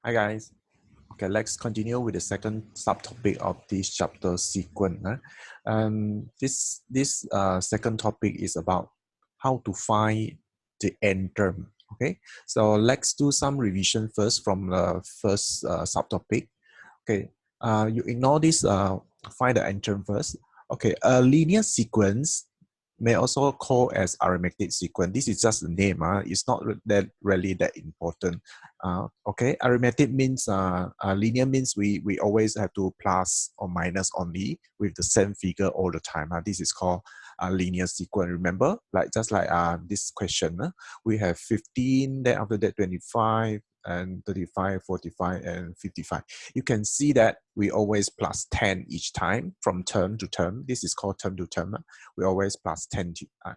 Hi guys. Okay, let's continue with the second subtopic of this chapter sequence. This second topic is about how to find the end term. Okay, so let's do some revision first from the first subtopic. Okay, you ignore this. Find the end term first. Okay, a linear sequence may also call as arithmetic sequence. This is just a name. It's not that really that important. Okay, arithmetic means linear means we always have to plus or minus only with the same figure all the time. This is called a linear sequence. Remember, like just like this question, we have 15, then after that 25 and 35, 45, and 55. You can see that we always plus 10 each time from term to term. This is called term to term. We always plus 10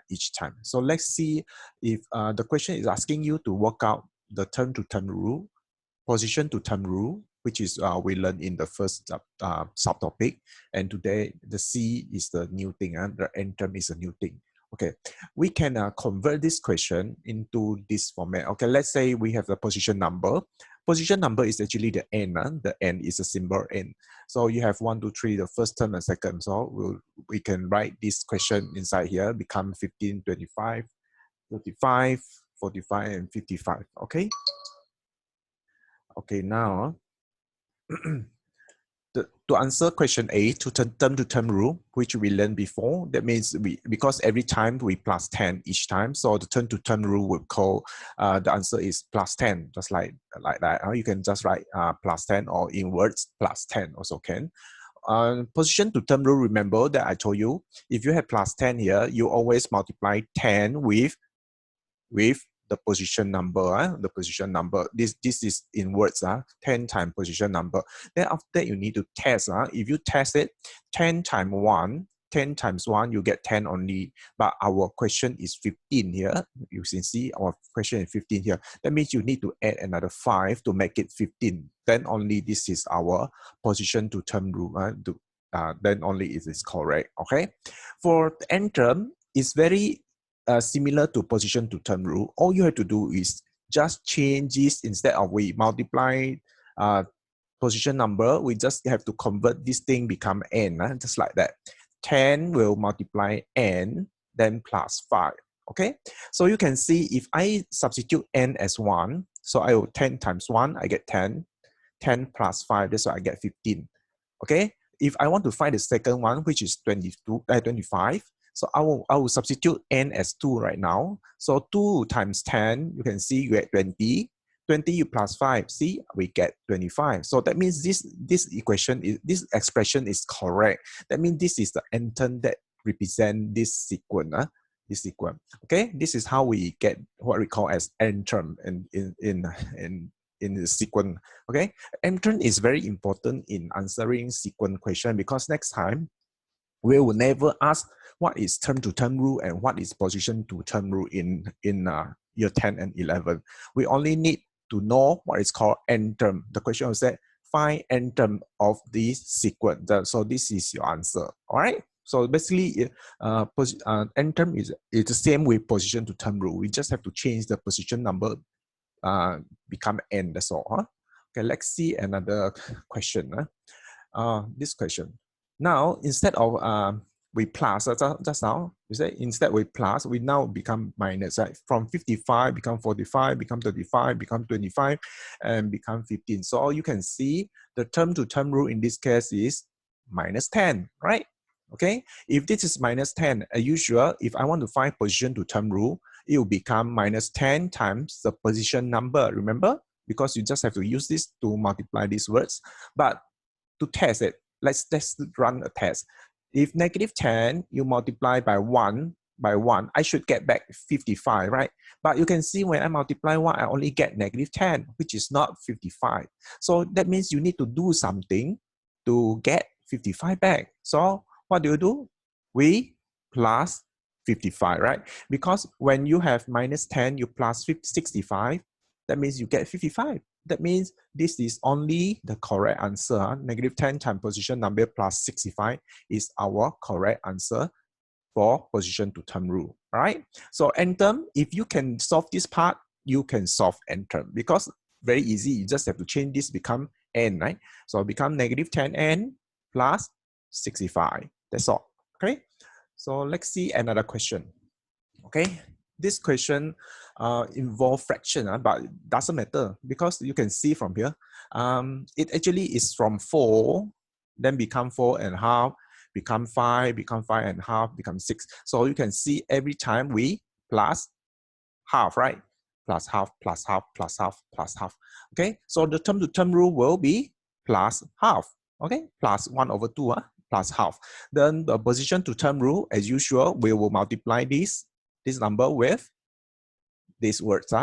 each time. So let's see if the question is asking you to work out the term to term rule, position to term rule, which is we learned in the first subtopic. And today the C is the new thing, the end term is a new thing. Okay, we can convert this question into this format. Okay, let's say we have the position number. Position number is actually the n. The n is a symbol n. So you have 1, 2, 3, the first term and second. So we can write this question inside here, become 15, 25, 35, 45, and 55. Okay. Okay, now to answer question A, to term rule, which we learned before, that means because every time we plus 10 each time, so the term rule will call the answer is plus 10, just like that. You can just write plus 10 or in words plus 10 also can. Position to term rule, remember that I told you, if you have plus 10 here, you always multiply 10 with the position number. The position number, this is in words, 10 times position number. Then after that, you need to test. If you test it, 10 times 1, 10 times 1, you get 10 only. But our question is 15 here. You can see our question is 15 here. That means you need to add another 5 to make it 15. Then only this is our position to term rule. Then only it is correct. Okay. For the end term, it's very similar to position to term rule. All you have to do is just change this. Instead of we multiply position number, we just have to convert this thing become n, just like that. 10 will multiply n, then plus 5. Okay, so you can see if I substitute n as 1, so I will 10 times 1, I get 10. 10 plus 5, that's why I get 15. Okay, if I want to find the second one, which is 25, so I will substitute n as 2 right now. So 2 times 10, you can see you get 20. 20 you plus 5, see, we get 25. So that means this expression is correct. That means this is the end term that represent this sequence. Okay, this is how we get what we call as end term in the sequence. Okay, end term is very important in answering sequence question, because next time we will never ask what is term to term rule and what is position to term rule in year 10 and 11. We only need to know what is called end term. The question was that find end term of this sequence. So this is your answer. All right. So basically, end term is the same with position to term rule. We just have to change the position number, become n. That's all. Okay. Let's see another question. This question. Now, instead of we plus, just now, you say instead we plus, we now become minus, right? From 55, become 45, become 35, become 25, and become 15. So you can see the term to term rule in this case is minus 10, right? Okay, if this is minus 10, as usual, if I want to find position to term rule, it will become minus 10 times the position number, remember? Because you just have to use this to multiply these words. But to test it, let's run a test. If negative 10, you multiply by 1, I should get back 55, right? But you can see when I multiply 1, I only get negative 10, which is not 55. So that means you need to do something to get 55 back. So what do? We plus 55, right? Because when you have minus 10, you plus 65, that means you get 55. That means this is only the correct answer. Negative 10 times position number plus 65 is our correct answer for position to term rule. All right. So end term, if you can solve this part, you can solve end term, because very easy. You just have to change this become n, right? So become negative 10n plus 65. That's all. Okay. So let's see another question. Okay. This question involve fraction, but it doesn't matter because you can see from here. It actually is from 4, then become 4.5, become 5, become 5.5, become 6. So you can see every time we plus half, right? Plus half, plus half, plus half, plus half. Okay, so the term to term rule will be plus half. Okay, plus 1/2, plus half. Then the position to term rule, as usual, we will multiply this number with these words.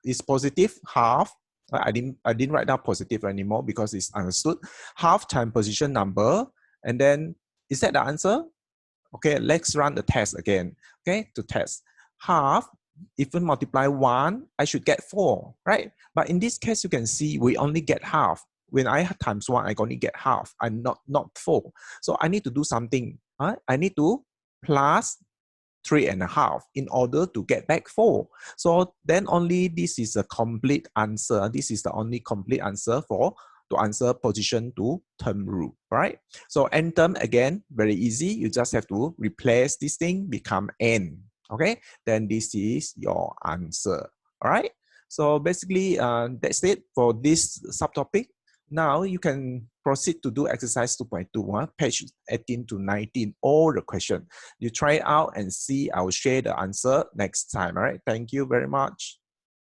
It's positive half. I didn't write down positive anymore because it's understood. Half time position number, and then is that the answer? Okay, let's run the test again. Okay, to test half. If we multiply 1, I should get 4, right? But in this case, you can see we only get half. When I times 1, I only get half. I'm not 4. So I need to do something. I need to plus 3.5 in order to get back 4. So then only this is a complete answer. This is the only complete answer to answer position to term rule, right? So n term, again, very easy. You just have to replace this thing, become n, okay? Then this is your answer, all right? So basically, that's it for this subtopic. Now you can proceed to do exercise 2.2, page 18 to 19, all the question. You try it out and see. I will share the answer next time, all right? Thank you very much.